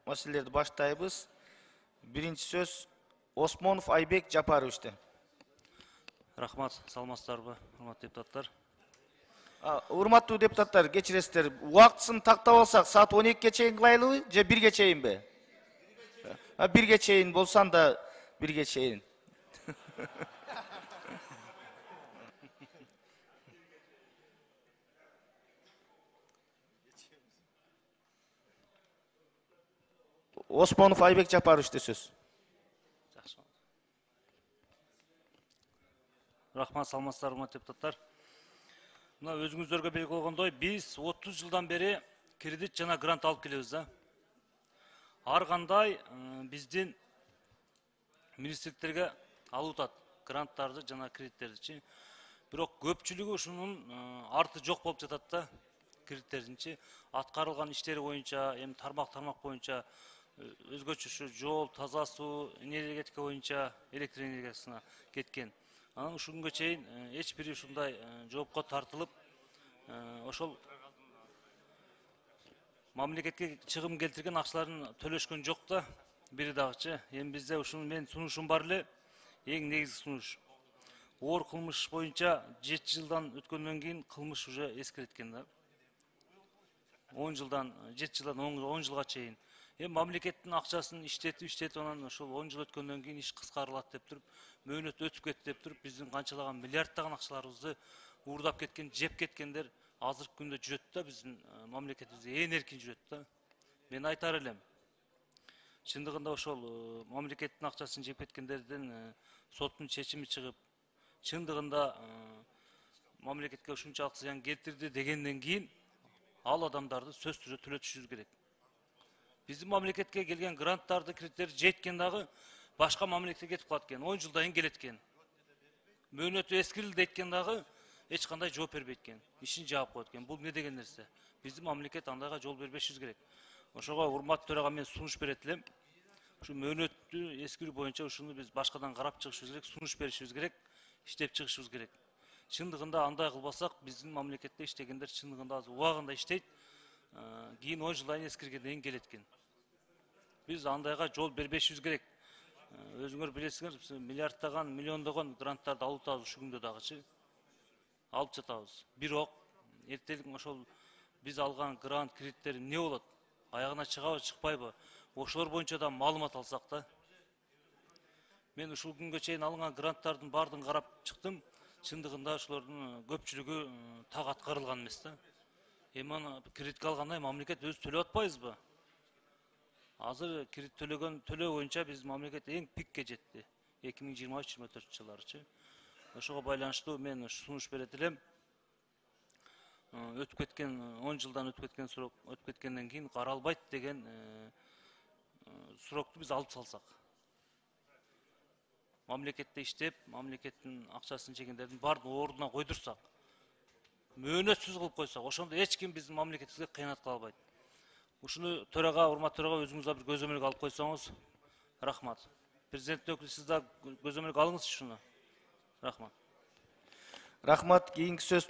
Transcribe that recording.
маселелерди баштайбыз. Биринчи сөз Осмонов Айбек Жапаровичте. Рахмат, саламатсыздарбы, урматтуу депутаттар. Урматтуу депутаттар, кечиресиздер. Убактысын тактап алсак, саат 12-ге чейин кылайлыбы же 1-ге чейинби? 1-ге чейин болсан да 1-ге чейин. Осмонов Айбек Жапаровичте сөз. Рахмат, саламатсыздар, урматтуу депутаттар. Мына өзүңүздөргө белгилүү болгондой, биз 30 жылдан бери кредит жана грант алып келебиз да. Ар кандай биздин министрликтерге алып атат гранттарды жана кредиттерди. Бирок көпчүлүгү ушунун арты жок болуп жатат да. Кредиттердинчи аткарылган иштери боюнча, эми тармак боюнча өзгөчө жол, таза суу, энергетика боюнча электр энергиясына кеткен. Анан ушул күнгө чейин эч бири ушундай жоопко тартылып, ошол мамлекетке чыгым келтирген акчаларын төлөшкөн жок да. Бири дагычы, эми бизде ушуну мен сунушум бар эле, эң негизги сунуш. Оор кылмыш боюнча 7 жылдан өткөндөн кийин кылмыш уже эскерткен да. 10 жылдан 7 жылдан 10 жылга чейин. Эми мамлекеттин акчасын иштетип анан ошол 10 жыл өткөндөн кийин иш кыскарылат деп туруп, мөөнөт өтүп кетти деп туруп, биздин канчалаган миллиарддаган акчаларыбызды уурдап кеткен, жеп кеткендер азыркы күндө жүрөт да, биздин мамлекетибизде ээн эркин жүрөт да. Мен айтар элем, чындыгында ошол мамлекеттин акчасын жеп кеткендердин соттун чечими чыгып, чындыгында мамлекетке ушунчалык зыян келтирди дегенден кийин ал адамдарды сөзсүз түрдө төлөтүшүбүз керек. Биздин мамлекетке келген гранттарды, кредиттерди жеткен дагы башка мамлекетке кетип калат экен, 10 жылдан кийин келет экен. Мөөнөтү эскирилди айткен дагы эч кандай жооп бербейт экен. Ишин жаап коет экен. Бул не деген нерсе? Биздин мамлекет андайга жол бербешибиз керек. Ошого урматтуу төрага мен сунуш берет элем. Ушу мөөнөттү эскирүү боюнча ушуну биз башкадан карап чыгышыбыз керек, сунуш беришибиз керек, иштеп чыгышыбыз керек. Чындыгында андай кылбасак, биздин мамлекетте иштегендер чындыгында азыр убагында иштейт, кийин 10 жылдан эскиргенден кийин келет экен. Биз андайга жол бербешибиз керек. Өзүңөр билесиңер, миллиарддаган, миллиондогон гранттарды алып атабыз ушул күндө дагычы. Алып жатабыз. Бирок эртелик ошол биз алган грант, кредиттер эмне болот? Аягына чыгабы, чыкпайбы? Ошолор боюнча да маалымат алсак да. Мен ушул күнгө чейин алынган гранттардын баардыгын карап чыктым. Чындыгында ошолордун көпчүлүгү так аткарылган эмес да. Эми аны кредитке алгандай мамлекет өзү төлөп атпайбызбы? Азыр кредит төлөө боюнча биз мамлекет эң пикке жетти. 2023-24 жылдарычы. Ошого байланыштуу мен сунуш берет элем. Өтүп кеткен 10 жылдан өтүп кеткен срок өтүп кеткенден кийин каралбайт деген срокту биз алып салсак. Мамлекетте иштеп, мамлекеттин акчасын жегендердин баардыгын ордуна койдурсак, мөөнөтсүз кылып койсок, ошондо эч ким биздин мамлекетибизге кыянат кыла албайт. Ушуну төрага, урматтуу төрага өзүңүз да бир көзөмөлгө алып койсоңуз, рахмат. Президенттин өкүлү, сиз да көзөмөлгө алыңыз ушуну. Рахмат. Рахмат. Кийинки сөз